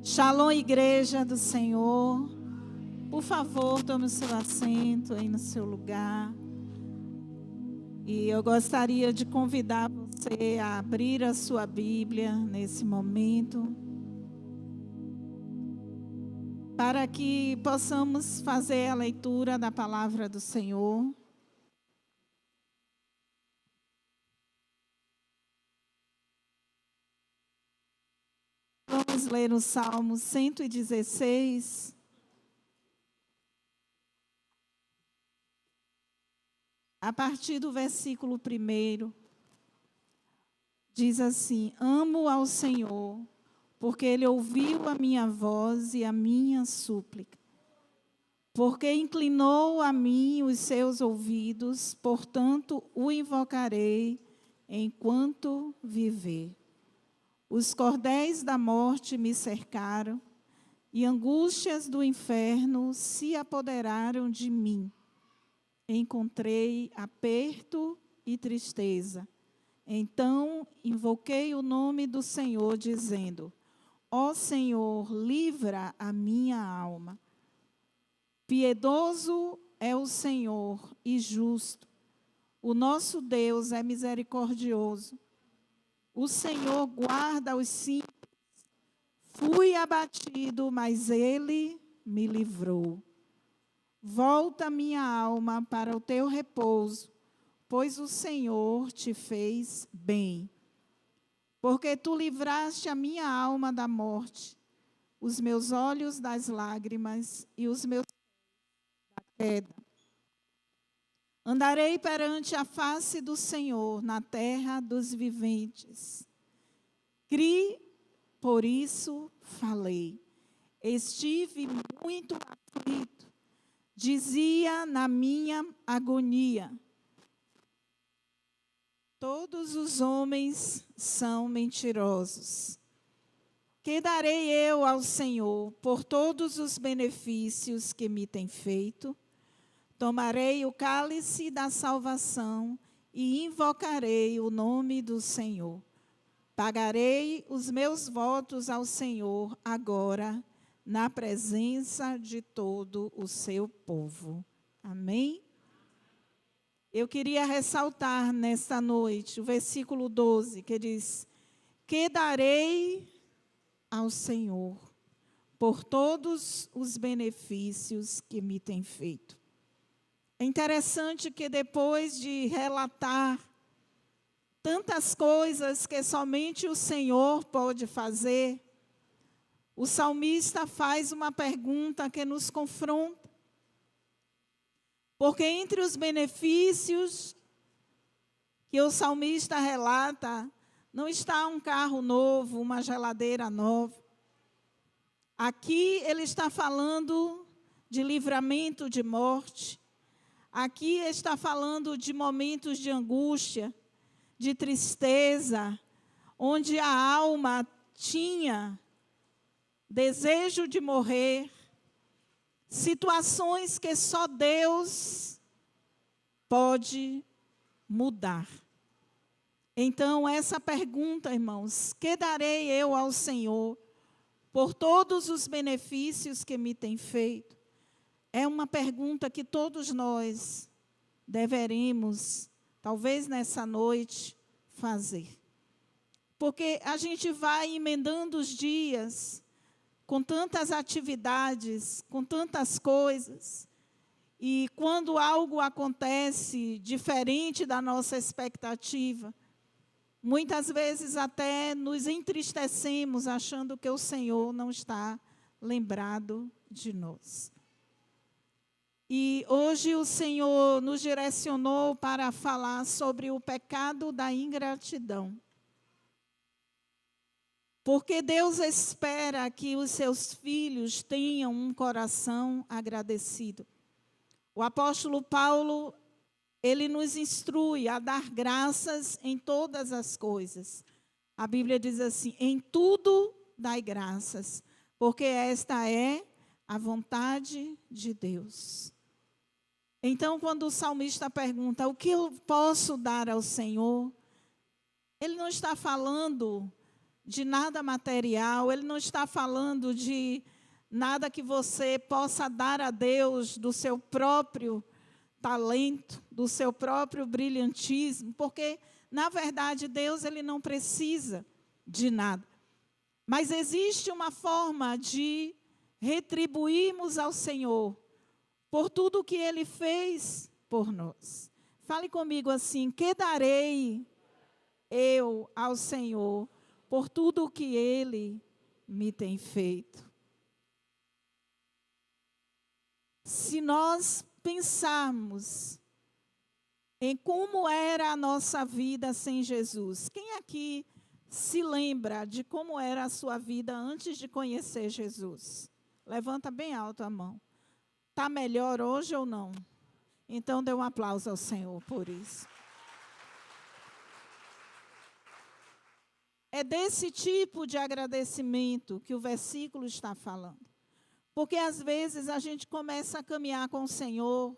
Shalom, igreja do Senhor. Por favor, tome o seu assento aí no seu lugar. E eu gostaria de convidar você a abrir a sua Bíblia nesse momento, para que possamos fazer a leitura da palavra do Senhor. Vamos ler o Salmo 116. A partir do versículo 1, diz assim: Amo ao Senhor, porque Ele ouviu a minha voz e a minha súplica. Porque inclinou a mim os seus ouvidos, portanto o invocarei enquanto viver. Os cordéis da morte me cercaram, e angústias do inferno se apoderaram de mim. Encontrei aperto e tristeza. Então invoquei o nome do Senhor, dizendo: Ó Senhor, livra a minha alma. Piedoso é o Senhor e justo. O nosso Deus é misericordioso. O Senhor guarda os simples. Fui abatido, mas Ele me livrou. Volta minha alma para o teu repouso, pois o Senhor te fez bem. Porque tu livraste a minha alma da morte, os meus olhos das lágrimas e os meus pés da queda. Andarei perante a face do Senhor na terra dos viventes. Criei, por isso falei. Estive muito aflito. Dizia na minha agonia: todos os homens são mentirosos. Que darei eu ao Senhor por todos os benefícios que me tem feito? Tomarei o cálice da salvação e invocarei o nome do Senhor. Pagarei os meus votos ao Senhor agora, na presença de todo o seu povo. Amém? Eu queria ressaltar nesta noite o versículo 12, que diz: Que darei ao Senhor por todos os benefícios que me tem feito. É interessante que depois de relatar tantas coisas que somente o Senhor pode fazer, o salmista faz uma pergunta que nos confronta. Porque entre os benefícios que o salmista relata, não está um carro novo, uma geladeira nova. Aqui ele está falando de livramento de morte. Aqui está falando de momentos de angústia, de tristeza, onde a alma tinha desejo de morrer, situações que só Deus pode mudar. Então, essa pergunta, irmãos: que darei eu ao Senhor por todos os benefícios que me tem feito? É uma pergunta que todos nós deveremos, talvez nessa noite, fazer. Porque a gente vai emendando os dias com tantas atividades, com tantas coisas, e quando algo acontece diferente da nossa expectativa, muitas vezes até nos entristecemos achando que o Senhor não está lembrado de nós. E hoje o Senhor nos direcionou para falar sobre o pecado da ingratidão. Porque Deus espera que os seus filhos tenham um coração agradecido. O apóstolo Paulo, ele nos instrui a dar graças em todas as coisas. A Bíblia diz assim: em tudo dai graças, porque esta é a vontade de Deus. Então, quando o salmista pergunta: o que eu posso dar ao Senhor? Ele não está falando de nada material, ele não está falando de nada que você possa dar a Deus do seu próprio talento, do seu próprio brilhantismo, porque, na verdade, Deus ele não precisa de nada. Mas existe uma forma de retribuirmos ao Senhor por tudo o que Ele fez por nós. Fale comigo assim: que darei eu ao Senhor por tudo o que Ele me tem feito? Se nós pensarmos em como era a nossa vida sem Jesus, quem aqui se lembra de como era a sua vida antes de conhecer Jesus? Levanta bem alto a mão. Está melhor hoje ou não? Então, dê um aplauso ao Senhor por isso. É desse tipo de agradecimento que o versículo está falando. Porque, às vezes, a gente começa a caminhar com o Senhor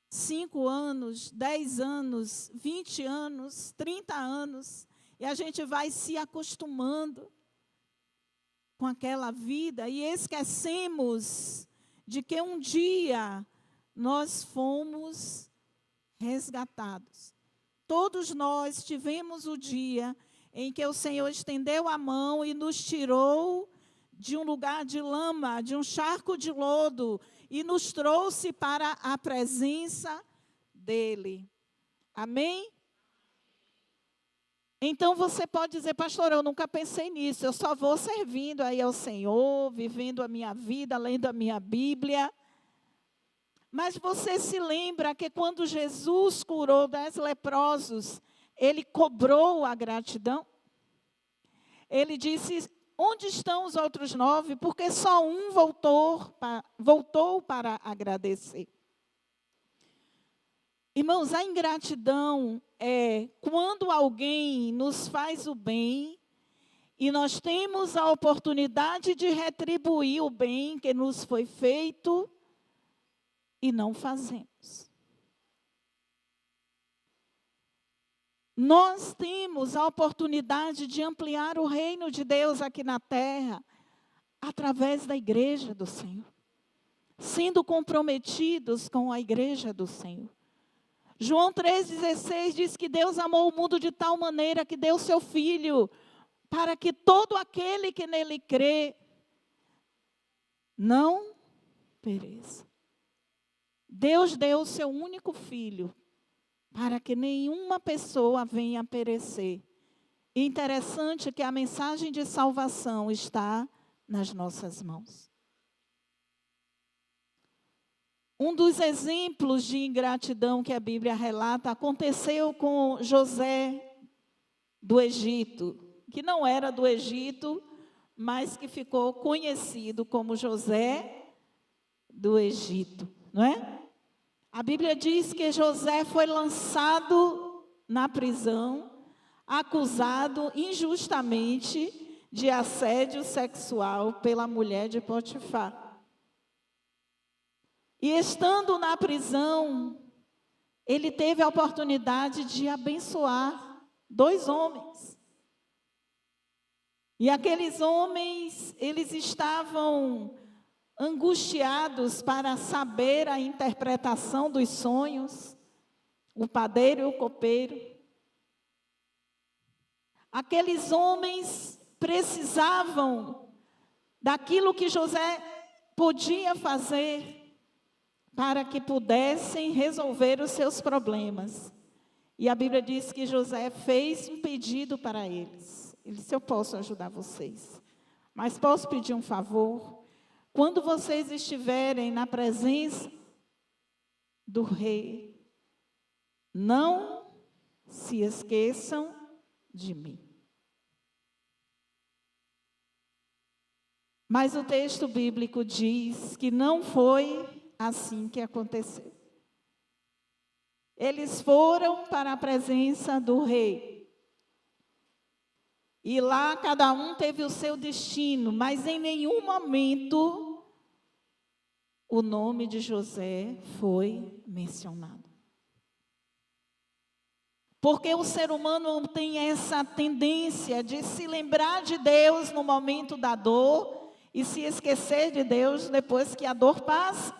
5 anos, 10 anos, 20 anos, 30 anos, e a gente vai se acostumando com aquela vida e esquecemos de que um dia nós fomos resgatados. Todos nós tivemos o dia em que o Senhor estendeu a mão e nos tirou de um lugar de lama, de um charco de lodo, e nos trouxe para a presença dEle. Amém? Então você pode dizer: pastor, eu nunca pensei nisso, eu só vou servindo aí ao Senhor, vivendo a minha vida, lendo a minha Bíblia. Mas você se lembra que quando Jesus curou 10 leprosos, Ele cobrou a gratidão? Ele disse: onde estão os outros 9? Porque só um voltou para agradecer. Irmãos, a ingratidão é quando alguém nos faz o bem e nós temos a oportunidade de retribuir o bem que nos foi feito e não fazemos. Nós temos a oportunidade de ampliar o reino de Deus aqui na terra através da igreja do Senhor, sendo comprometidos com a igreja do Senhor. João 3,16 diz que Deus amou o mundo de tal maneira que deu seu Filho, para que todo aquele que nele crê não pereça. Deus deu o seu único Filho, para que nenhuma pessoa venha a perecer. E interessante que a mensagem de salvação está nas nossas mãos. Um dos exemplos de ingratidão que a Bíblia relata aconteceu com José do Egito, que não era do Egito, mas que ficou conhecido como José do Egito, não é? A Bíblia diz que José foi lançado na prisão, acusado injustamente de assédio sexual pela mulher de Potifar. E estando na prisão, ele teve a oportunidade de abençoar 2 homens. E aqueles homens, eles estavam angustiados para saber a interpretação dos sonhos, o padeiro e o copeiro. Aqueles homens precisavam daquilo que José podia fazer para que pudessem resolver os seus problemas. E a Bíblia diz que José fez um pedido para eles. Ele disse: eu posso ajudar vocês, mas posso pedir um favor? Quando vocês estiverem na presença do rei, não se esqueçam de mim. Mas o texto bíblico diz que não foi assim que aconteceu. Eles foram para a presença do rei. E lá cada um teve o seu destino, mas em nenhum momento o nome de José foi mencionado. Porque o ser humano tem essa tendência de se lembrar de Deus no momento da dor e se esquecer de Deus depois que a dor passa.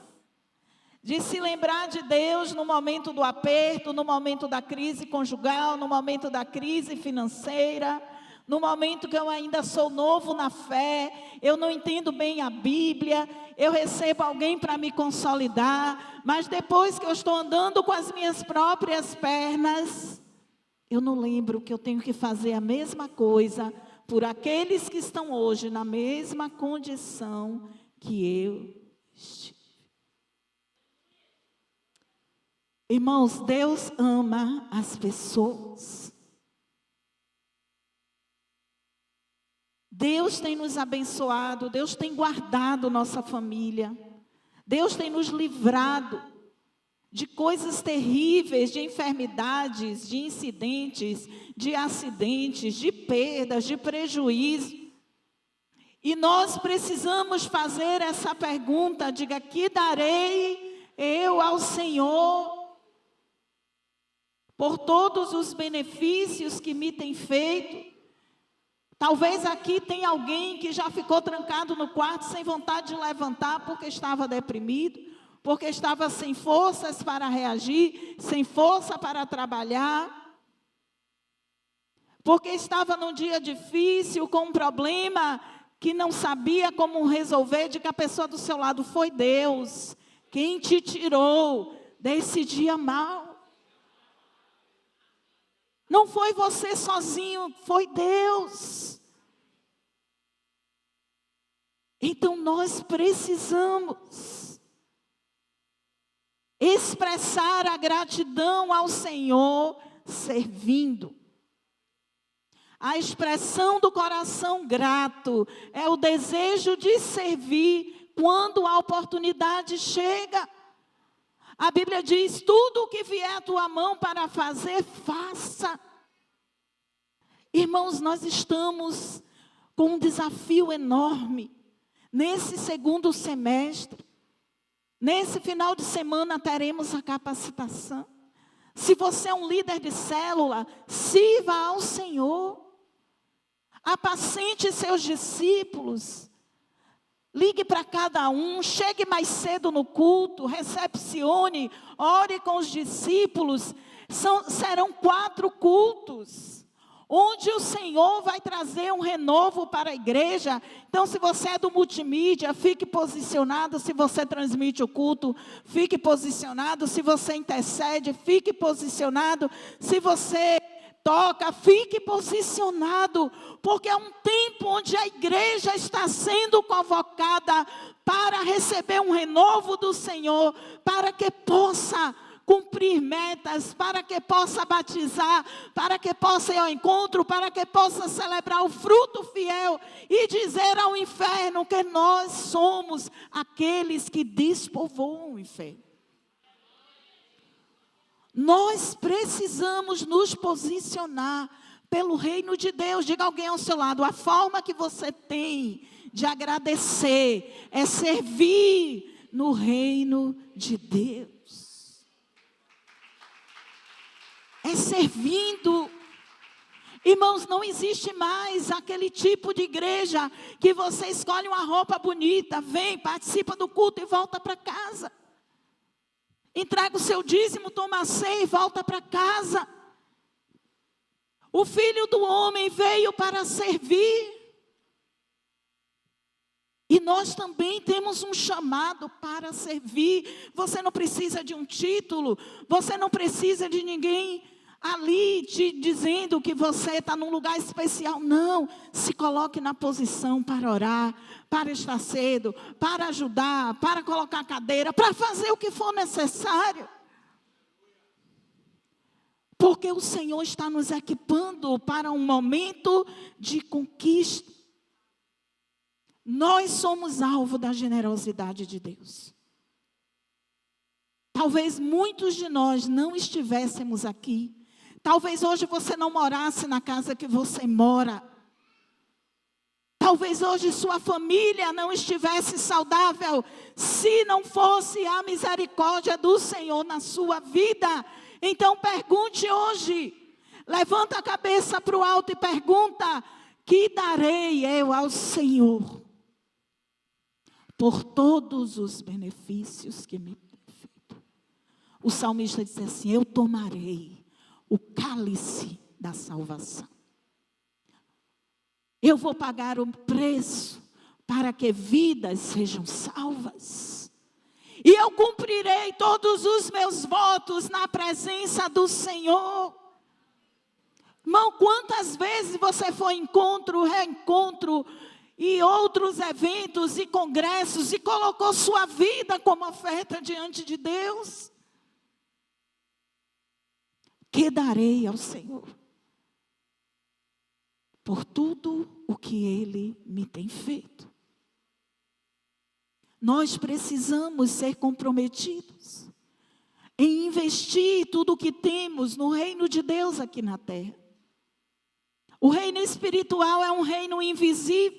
De se lembrar de Deus no momento do aperto, no momento da crise conjugal, no momento da crise financeira, no momento que eu ainda sou novo na fé, eu não entendo bem a Bíblia, eu recebo alguém para me consolidar, mas depois que eu estou andando com as minhas próprias pernas, eu não lembro que eu tenho que fazer a mesma coisa por aqueles que estão hoje na mesma condição que eu estive. Irmãos, Deus ama as pessoas. Deus tem nos abençoado, Deus tem guardado nossa família. Deus tem nos livrado de coisas terríveis, de enfermidades, de incidentes, de acidentes, de perdas, de prejuízo. E nós precisamos fazer essa pergunta, diga, que darei eu ao Senhor por todos os benefícios que me tem feito? Talvez aqui tenha alguém que já ficou trancado no quarto sem vontade de levantar porque estava deprimido, porque estava sem forças para reagir, sem força para trabalhar, porque estava num dia difícil, com um problema que não sabia como resolver. De que a pessoa do seu lado: foi Deus quem te tirou desse dia mau. Não foi você sozinho, foi Deus. Então nós precisamos expressar a gratidão ao Senhor servindo. A expressão do coração grato é o desejo de servir quando a oportunidade chega. A Bíblia diz: tudo o que vier à tua mão para fazer, faça. Irmãos, nós estamos com um desafio enorme. Nesse segundo semestre, nesse final de semana, teremos a capacitação. Se você é um líder de célula, sirva ao Senhor. Apacente seus discípulos. Ligue para cada um, chegue mais cedo no culto, recepcione, ore com os discípulos. Serão 4 cultos, onde o Senhor vai trazer um renovo para a igreja. Então, se você é do multimídia, fique posicionado. Se você transmite o culto, fique posicionado. Se você intercede, fique posicionado. Se você toca, fique posicionado, porque é um tempo onde a igreja está sendo convocada para receber um renovo do Senhor, para que possa cumprir metas, para que possa batizar, para que possa ir ao encontro, para que possa celebrar o fruto fiel e dizer ao inferno que nós somos aqueles que despovoam o inferno. Nós precisamos nos posicionar pelo reino de Deus. Diga alguém ao seu lado: a forma que você tem de agradecer é servir no reino de Deus. É servindo. Irmãos, não existe mais aquele tipo de igreja que você escolhe uma roupa bonita, vem, participa do culto e volta para casa. Entrega o seu dízimo, toma a ceia e volta para casa. O Filho do Homem veio para servir. E nós também temos um chamado para servir. Você não precisa de um título, você não precisa de ninguém ali te dizendo que você está num lugar especial. Não, se coloque na posição para orar, para estar cedo, para ajudar, para colocar cadeira, para fazer o que for necessário. Porque o Senhor está nos equipando para um momento de conquista. Nós somos alvo da generosidade de Deus. Talvez muitos de nós não estivéssemos aqui. Talvez hoje você não morasse na casa que você mora. Talvez hoje sua família não estivesse saudável, se não fosse a misericórdia do Senhor na sua vida. Então pergunte hoje: Levanta a cabeça para o alto e pergunta: que darei eu ao Senhor por todos os benefícios que me tem feito? O salmista disse assim: eu tomarei o cálice da salvação. Eu vou pagar o preço para que vidas sejam salvas. E eu cumprirei todos os meus votos na presença do Senhor. Irmão, quantas vezes você foi em encontro, reencontro e outros eventos e congressos e colocou sua vida como oferta diante de Deus? Que darei ao Senhor por tudo o que Ele me tem feito. Nós precisamos ser comprometidos em investir tudo o que temos no reino de Deus aqui na terra. O reino espiritual é um reino invisível.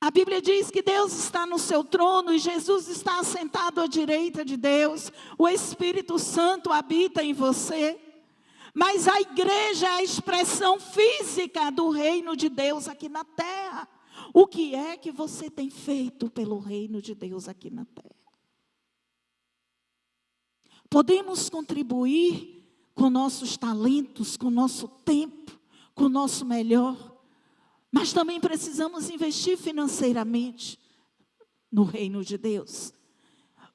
A Bíblia diz que Deus está no seu trono e Jesus está assentado à direita de Deus. O Espírito Santo habita em você. Mas a igreja é a expressão física do reino de Deus aqui na terra. O que é que você tem feito pelo reino de Deus aqui na terra? Podemos contribuir com nossos talentos, com nosso tempo, com o nosso melhor. Mas também precisamos investir financeiramente no reino de Deus.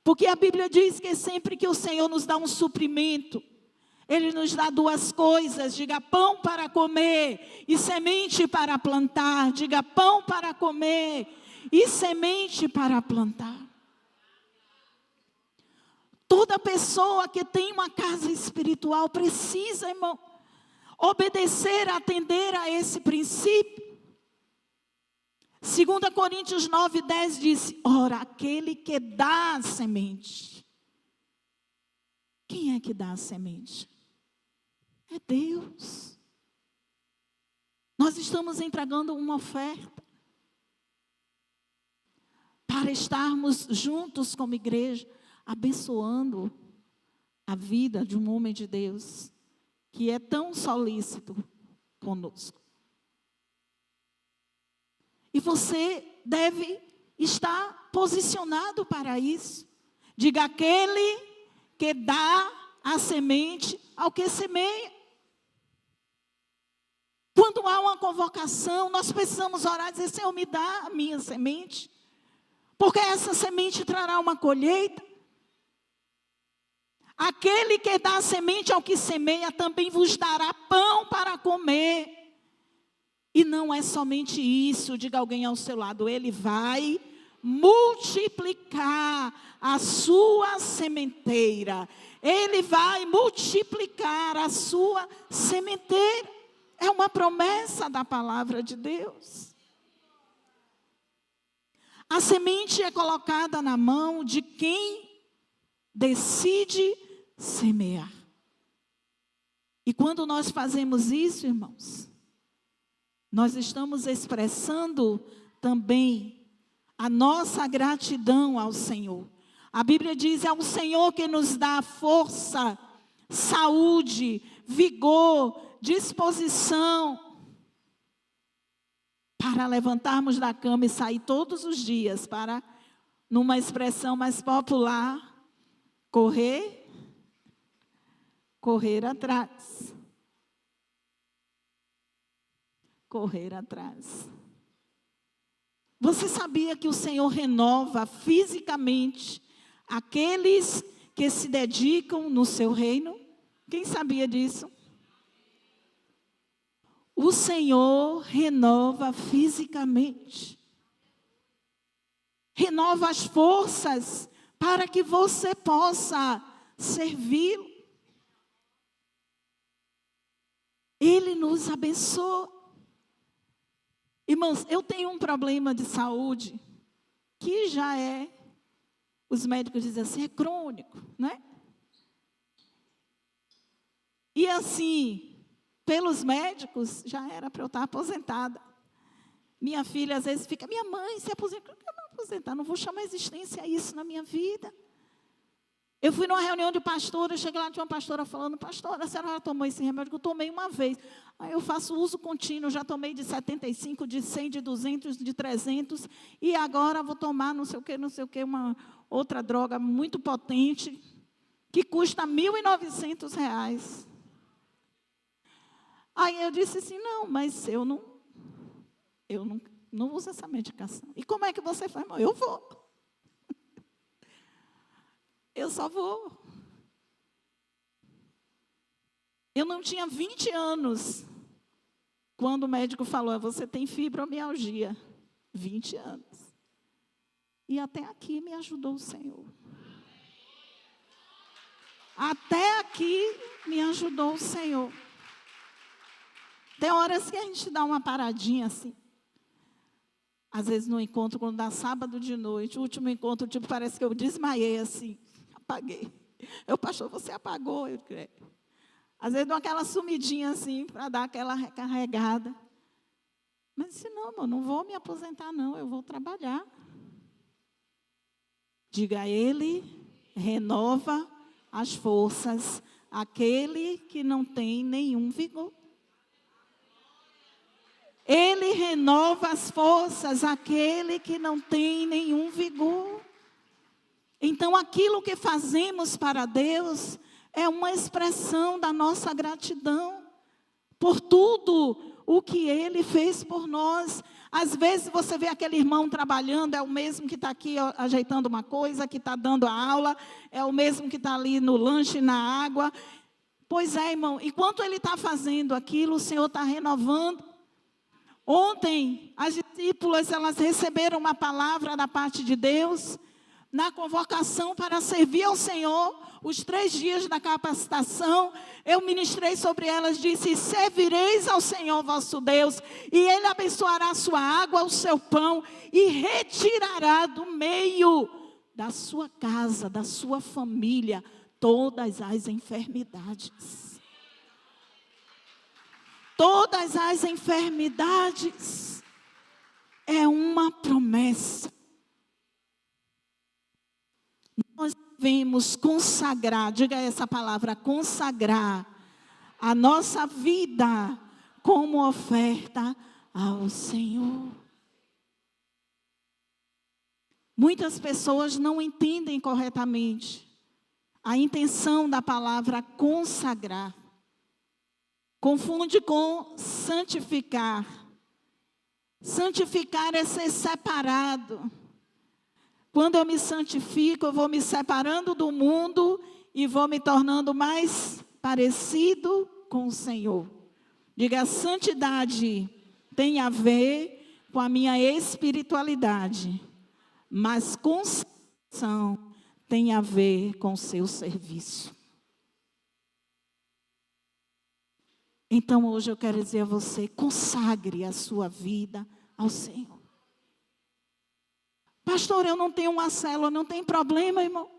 Porque a Bíblia diz que sempre que o Senhor nos dá um suprimento, Ele nos dá duas coisas: diga pão para comer e semente para plantar. Diga pão para comer e semente para plantar. Toda pessoa que tem uma casa espiritual precisa, irmão, obedecer, atender a esse princípio. 2 Coríntios 9:10 diz: ora, aquele que dá a semente. Quem é que dá a semente? É Deus. Nós estamos entregando uma oferta para estarmos juntos como igreja, abençoando a vida de um homem de Deus que é tão solícito conosco. E você deve estar posicionado para isso. Diga: aquele que dá a semente ao que semeia. Quando há uma convocação, nós precisamos orar e dizer: Senhor, me dá a minha semente, porque essa semente trará uma colheita. Aquele que dá a semente ao que semeia também vos dará pão para comer. E não é somente isso, diga alguém ao seu lado: Ele vai multiplicar a sua sementeira. Ele vai multiplicar a sua sementeira. É uma promessa da palavra de Deus. A semente é colocada na mão de quem decide semear. E quando nós fazemos isso, irmãos, nós estamos expressando também a nossa gratidão ao Senhor. A Bíblia diz: é o Senhor que nos dá força, saúde, vigor, disposição para levantarmos da cama e sair todos os dias para, numa expressão mais popular, correr atrás. Correr atrás. Você sabia que o Senhor renova fisicamente aqueles que se dedicam no seu reino? Quem sabia disso? O Senhor renova fisicamente. Renova as forças para que você possa servi-lo. Ele nos abençoa. Irmãos, eu tenho um problema de saúde que já é, os médicos dizem assim, é crônico, né? E assim, pelos médicos, já era para eu estar aposentada. Minha filha às vezes fica: minha mãe se aposenta. Eu não vou aposentar, não vou chamar existência a isso na minha vida. Eu fui numa reunião de pastora, eu cheguei lá, tinha uma pastora falando, pastora, a senhora já tomou esse remédio? Eu tomei uma vez. Aí eu faço uso contínuo, já tomei de 75, de 100, de 200, de 300, e agora vou tomar não sei o que, uma outra droga muito potente, que custa R$ 1.900. Aí eu disse assim, não, mas eu não uso essa medicação. E como é que você faz, irmão? Eu vou. Eu só vou. Eu não tinha 20 anos, quando o médico falou, você tem fibromialgia. 20 anos. E até aqui me ajudou o Senhor. Até aqui me ajudou o Senhor. Tem horas que a gente dá uma paradinha assim. Às vezes no encontro, quando dá sábado de noite, o último encontro, tipo, parece que eu desmaiei assim, apaguei. Pastor, você apagou? Eu creio. Às vezes dou aquela sumidinha assim, para dar aquela recarregada. Mas disse, não, amor, não vou me aposentar não, eu vou trabalhar. Diga a ele, renova as forças, aquele que não tem nenhum vigor. Ele renova as forças, aquele que não tem nenhum vigor. Então, aquilo que fazemos para Deus é uma expressão da nossa gratidão por tudo o que Ele fez por nós. Às vezes você vê aquele irmão trabalhando, é o mesmo que está aqui ajeitando uma coisa, que está dando a aula, é o mesmo que está ali no lanche, na água. Pois é, irmão, enquanto ele está fazendo aquilo, o Senhor está renovando. Ontem, as discípulas, elas receberam uma palavra da parte de Deus, na convocação para servir ao Senhor, os 3 dias da capacitação, eu ministrei sobre elas, disse, servireis ao Senhor vosso Deus, e Ele abençoará a sua água, o seu pão, e retirará do meio da sua casa, da sua família, todas as enfermidades. Todas as enfermidades é uma promessa. Nós devemos consagrar, diga essa palavra, consagrar a nossa vida como oferta ao Senhor. Muitas pessoas não entendem corretamente a intenção da palavra consagrar. Confunde com santificar. Santificar é ser separado. Quando eu me santifico, eu vou me separando do mundo e vou me tornando mais parecido com o Senhor. Diga, a santidade tem a ver com a minha espiritualidade, mas consagração tem a ver com o seu serviço. Então, hoje eu quero dizer a você, consagre a sua vida ao Senhor. Pastor, eu não tenho uma célula, não tem problema, irmão.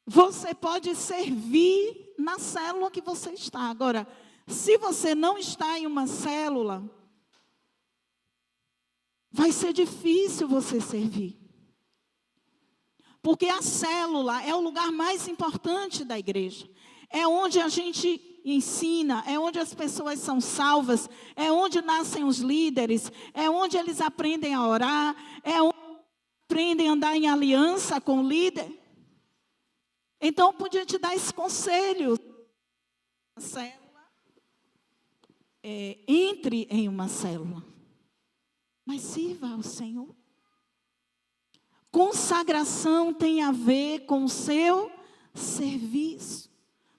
Você pode servir na célula que você está. Agora, se você não está em uma célula, vai ser difícil você servir. Porque a célula é o lugar mais importante da igreja. É onde a gente ensina, é onde as pessoas são salvas, é onde nascem os líderes, é onde eles aprendem a orar, é onde aprendem a andar em aliança com o líder. Então, eu podia te dar esse conselho. A célula, entre em uma célula, mas sirva ao Senhor. Consagração tem a ver com o seu serviço.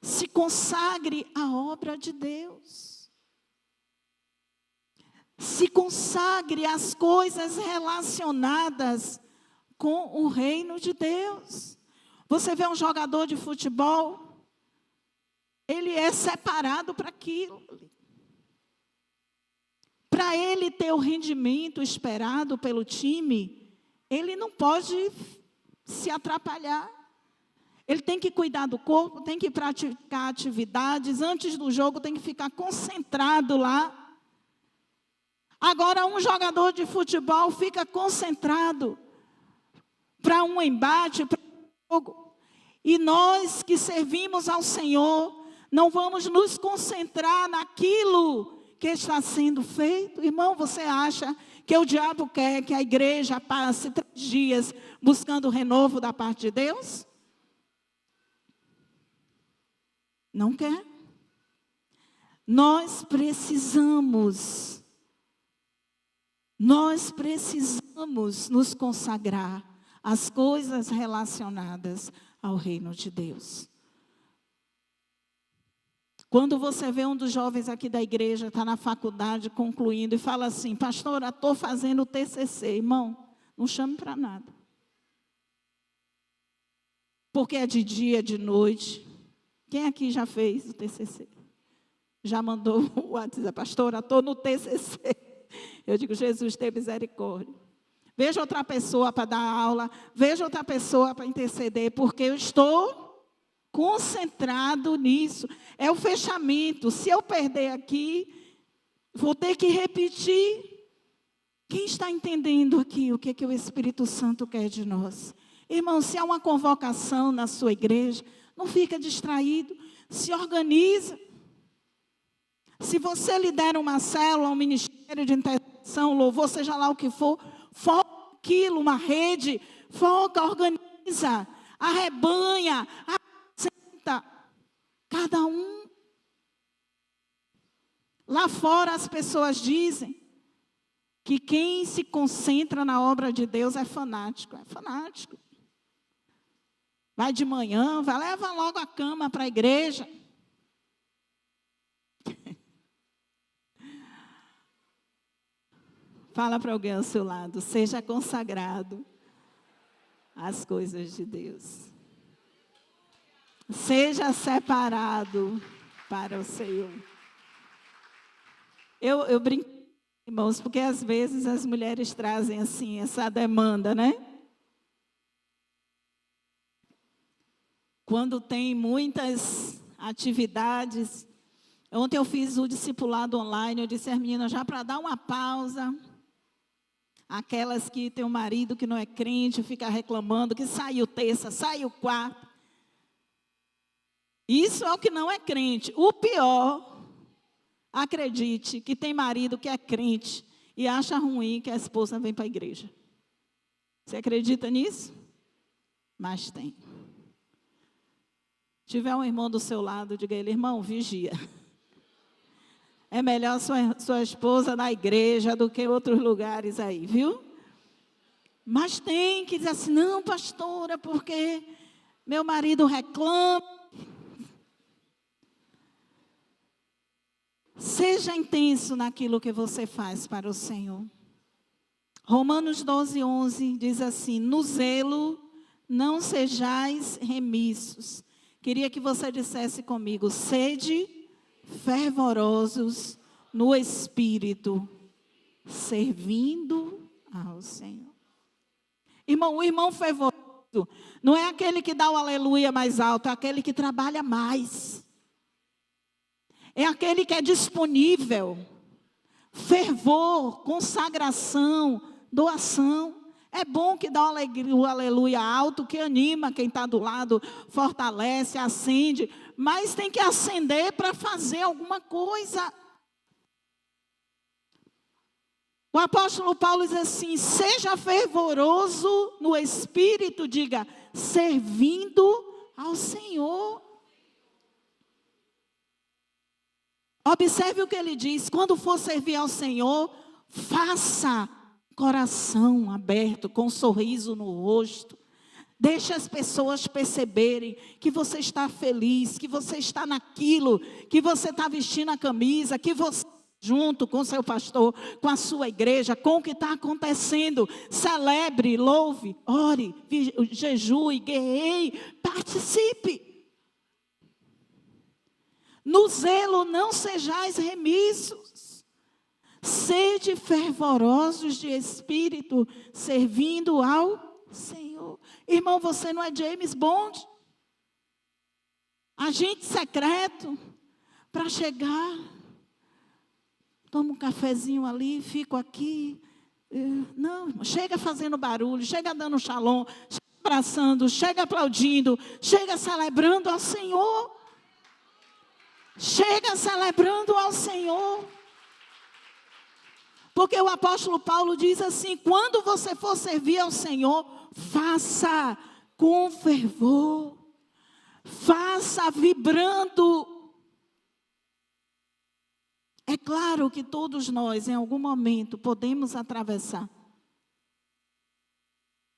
Se consagre à obra de Deus. Se consagre às coisas relacionadas com o reino de Deus. Você vê um jogador de futebol, ele é separado para aquilo. Para ele ter o rendimento esperado pelo time, ele não pode se atrapalhar. Ele tem que cuidar do corpo, tem que praticar atividades. Antes do jogo tem que ficar concentrado lá. Agora um jogador de futebol fica concentrado para um embate, para um jogo. E nós que servimos ao Senhor, não vamos nos concentrar naquilo que está sendo feito. Irmão, você acha que o diabo quer que a igreja passe 3 dias buscando o renovo da parte de Deus? Não quer. Nós precisamos nos consagrar às coisas relacionadas ao reino de Deus. Quando você vê um dos jovens aqui da igreja, está na faculdade, concluindo, e fala assim: pastora, estou fazendo o TCC. Irmão, não chame para nada. Porque é de dia, de noite. Quem aqui já fez o TCC? Já mandou o WhatsApp: pastora, estou no TCC. Eu digo: Jesus, tem misericórdia. Veja outra pessoa para dar aula, veja outra pessoa para interceder, porque eu estou concentrado nisso. É o fechamento. Se eu perder aqui, vou ter que repetir. Quem está entendendo aqui o que o Espírito Santo quer de nós? Irmão, se há uma convocação na sua igreja, não fica distraído, se organiza. Se você lidera uma célula, um ministério de intercessão, louvor, seja lá o que for, foca aquilo, uma rede, foca, organiza, arrebanha, cada um. Lá fora as pessoas dizem que quem se concentra na obra de Deus é fanático. É fanático. Vai de manhã, leva logo a cama para a igreja. Fala para alguém ao seu lado: seja consagrado às coisas de Deus. Seja separado para o Senhor. Eu brinco, irmãos, porque às vezes as mulheres trazem assim essa demanda, né? Quando tem muitas atividades. Ontem eu fiz o discipulado online, eu disse às meninas, já para dar uma pausa, aquelas que tem um marido que não é crente, fica reclamando que saiu terça, saiu quarta. Isso é o que não é crente. O pior, acredite, que tem marido que é crente e acha ruim que a esposa vem para a igreja. Você acredita nisso? Mas tem. Se tiver um irmão do seu lado, diga a ele: irmão, vigia. É melhor sua esposa na igreja do que em outros lugares aí, viu? Mas tem que dizer assim: não, pastora, porque meu marido reclama. Seja intenso naquilo que você faz para o Senhor. Romanos 12:11 diz assim: no zelo não sejais remissos. Queria que você dissesse comigo: sede fervorosos no Espírito, servindo ao Senhor. Irmão, o irmão fervoroso não é aquele que dá o aleluia mais alto, é aquele que trabalha mais. É aquele que é disponível. Fervor, consagração, doação. É bom que dá o aleluia alto, que anima quem está do lado, fortalece, acende. Mas tem que acender para fazer alguma coisa. O apóstolo Paulo diz assim: seja fervoroso no Espírito, diga, servindo ao Senhor. Observe o que ele diz: quando for servir ao Senhor, faça coração aberto, com um sorriso no rosto. Deixe as pessoas perceberem que você está feliz, que você está naquilo, que você está vestindo a camisa, que você, junto com o seu pastor, com a sua igreja, com o que está acontecendo. Celebre, louve, ore, jejue, guerreie, participe. No zelo não sejais remissos. Sede fervorosos de espírito, servindo ao Senhor. Irmão, você não é James Bond? Agente secreto, para chegar, tomo um cafezinho ali, fico aqui. Não, irmão, chega fazendo barulho, chega dando shalom, chega abraçando, chega aplaudindo, chega celebrando ao Senhor. Chega celebrando ao Senhor. Porque o apóstolo Paulo diz assim: quando você for servir ao Senhor, faça com fervor, faça vibrando. É claro que todos nós, em algum momento, podemos atravessar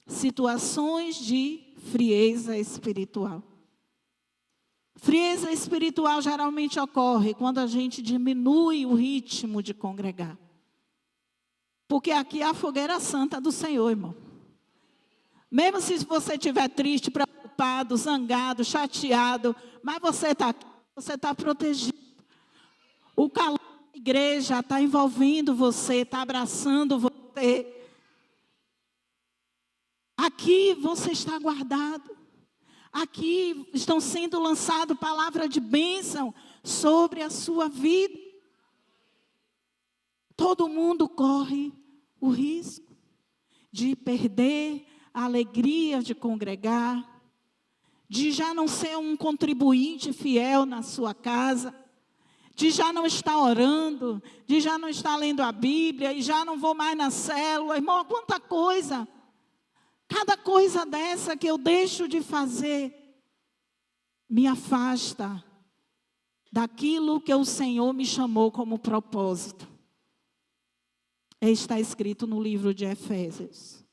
situações de frieza espiritual. Frieza espiritual geralmente ocorre quando a gente diminui o ritmo de congregar. Porque aqui é a fogueira santa do Senhor, irmão. Mesmo se você estiver triste, preocupado, zangado, chateado, mas você está aqui, você está protegido. O calor da igreja está envolvendo você, está abraçando você. Aqui você está guardado. Aqui estão sendo lançadas palavras de bênção sobre a sua vida. Todo mundo corre o risco de perder a alegria de congregar, de já não ser um contribuinte fiel na sua casa, de já não estar orando, de já não estar lendo a Bíblia, e já não vou mais na célula. Irmão, quanta coisa! Cada coisa dessa que eu deixo de fazer me afasta daquilo que o Senhor me chamou como propósito. Está escrito no livro de Efésios: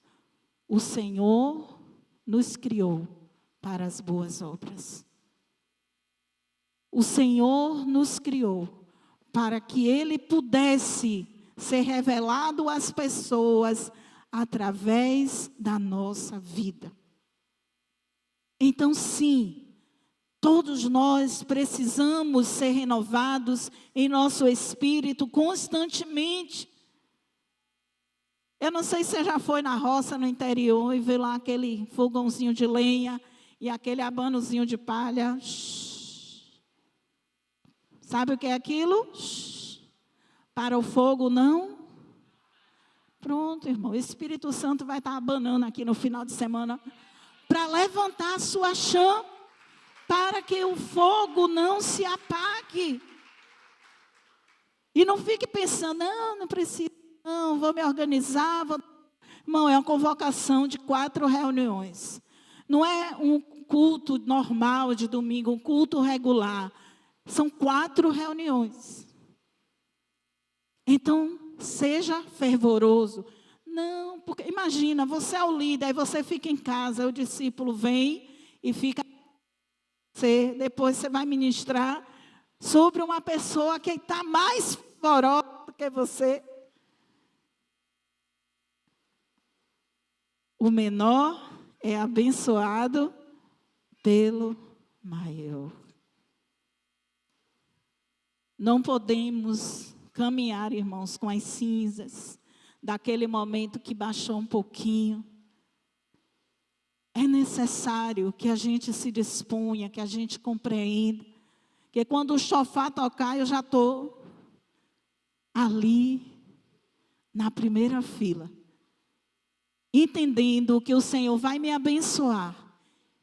o Senhor nos criou para as boas obras. O Senhor nos criou para que Ele pudesse ser revelado às pessoas através da nossa vida. Então, sim, todos nós precisamos ser renovados em nosso espírito constantemente. Eu não sei se você já foi na roça, no interior, e viu lá aquele fogãozinho de lenha e aquele abanozinho de palha. Sabe o que é aquilo? Para o fogo não. Pronto, irmão, o Espírito Santo vai estar abanando aqui no final de semana para levantar a sua chama, para que o fogo não se apague. E não fique pensando: não preciso, não, vou me organizar. Irmão, é uma convocação de 4 reuniões. Não é um culto normal de domingo, um culto regular. São 4 reuniões. Então, seja fervoroso. Não, porque imagina, você é o líder, aí você fica em casa, o discípulo vem e fica. Depois você vai ministrar sobre uma pessoa que está mais fervorosa do que você. O menor é abençoado pelo maior. Não podemos caminhar, irmãos, com as cinzas daquele momento que baixou um pouquinho. É necessário que a gente se disponha, que a gente compreenda, que quando o chofar tocar, eu já estou ali, na primeira fila, entendendo que o Senhor vai me abençoar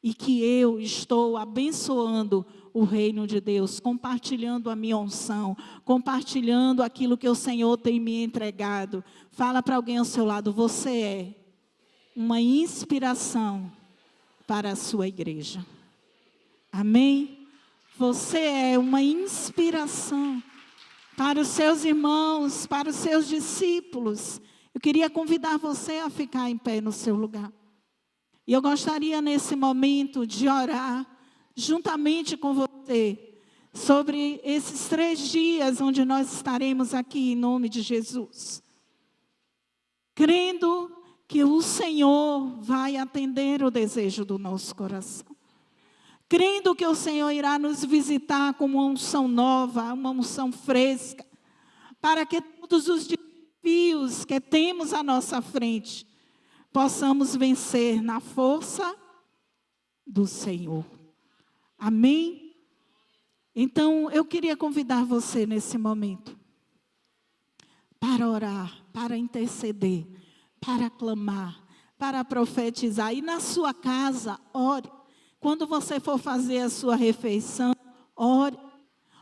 e que eu estou abençoando o reino de Deus, compartilhando a minha unção, compartilhando aquilo que o Senhor tem me entregado. Fala para alguém ao seu lado: você é uma inspiração para a sua igreja. Amém? Você é uma inspiração para os seus irmãos, para os seus discípulos. Eu queria convidar você a ficar em pé no seu lugar. E eu gostaria nesse momento de orar juntamente com você sobre esses 3 dias onde nós estaremos aqui em nome de Jesus. Crendo que o Senhor vai atender o desejo do nosso coração. Crendo que o Senhor irá nos visitar com uma unção nova, uma unção fresca, para que todos os desafios que temos à nossa frente possamos vencer na força do Senhor. Amém? Então, eu queria convidar você nesse momento para orar, para interceder, para clamar, para profetizar. E na sua casa, ore. Quando você for fazer a sua refeição, ore.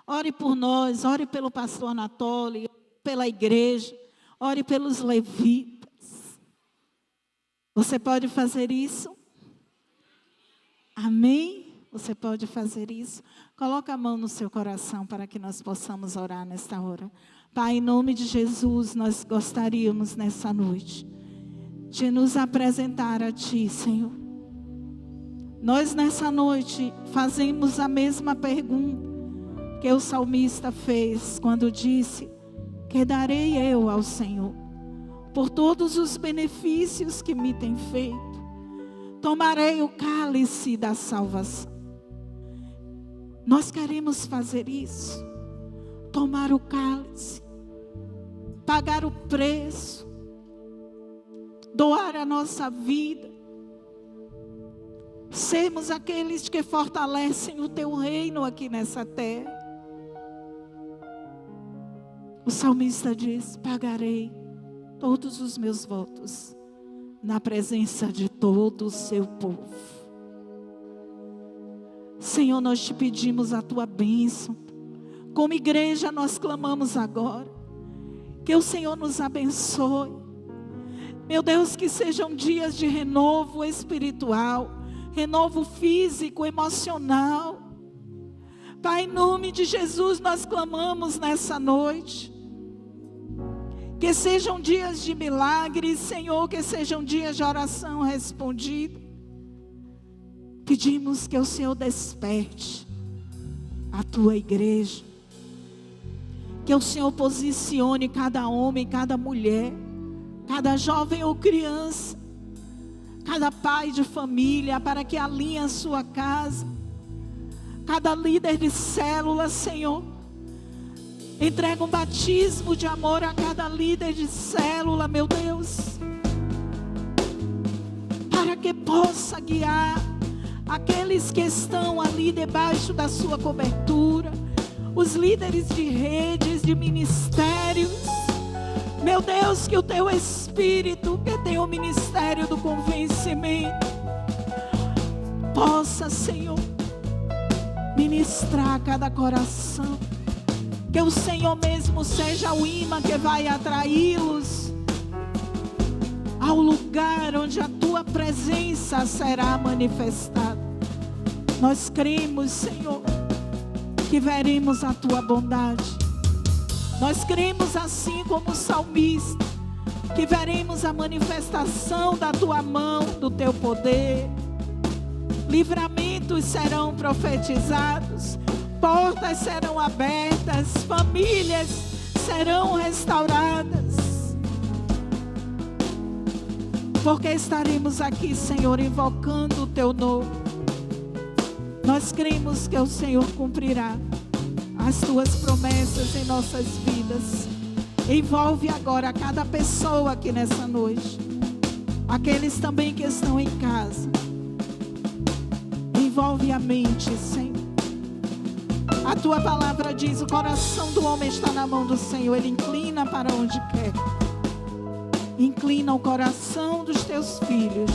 Ore por nós, ore pelo pastor Anatólio, pela igreja, ore pelos levitas. Você pode fazer isso? Amém? Você pode fazer isso? Coloca a mão no seu coração para que nós possamos orar nesta hora. Pai, em nome de Jesus, nós gostaríamos nessa noite de nos apresentar a Ti, Senhor. Nós nessa noite fazemos a mesma pergunta que o salmista fez quando disse: que darei eu ao Senhor por todos os benefícios que me tem feito? Tomarei o cálice da salvação. Nós queremos fazer isso, tomar o cálice, pagar o preço, doar a nossa vida, sermos aqueles que fortalecem o Teu reino aqui nessa terra. O salmista diz: pagarei todos os meus votos na presença de todo o Seu povo. Senhor, nós Te pedimos a Tua bênção. Como igreja nós clamamos agora, que o Senhor nos abençoe. Meu Deus, que sejam dias de renovo espiritual, renovo físico, emocional. Pai, em nome de Jesus nós clamamos nessa noite. Que sejam dias de milagres, Senhor, que sejam dias de oração respondida. Pedimos que o Senhor desperte a Tua igreja. Que o Senhor posicione cada homem, cada mulher, cada jovem ou criança, cada pai de família, para que alinhe a sua casa. Cada líder de célula, Senhor, entrega um batismo de amor a cada líder de célula, meu Deus, para que possa guiar aqueles que estão ali debaixo da sua cobertura, os líderes de redes, de ministérios. Meu Deus, que o Teu Espírito, que tem o ministério do convencimento, possa, Senhor, ministrar cada coração. Que o Senhor mesmo seja o imã que vai atraí-los ao lugar onde a Tua presença será manifestada. Nós cremos, Senhor, que veremos a Tua bondade. Nós cremos, assim como o salmista, que veremos a manifestação da Tua mão, do Teu poder. Livramentos serão profetizados, portas serão abertas, famílias serão restauradas. Porque estaremos aqui, Senhor, invocando o Teu nome. Nós cremos que o Senhor cumprirá as Tuas promessas em nossas vidas. Envolve agora cada pessoa aqui nessa noite, aqueles também que estão em casa. Envolve a mente, Senhor. A Tua palavra diz: o coração do homem está na mão do Senhor, Ele inclina para onde quer. Inclina o coração dos Teus filhos,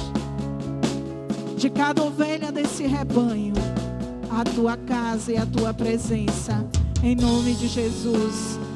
de cada ovelha desse rebanho, a Tua casa e a Tua presença, em nome de Jesus.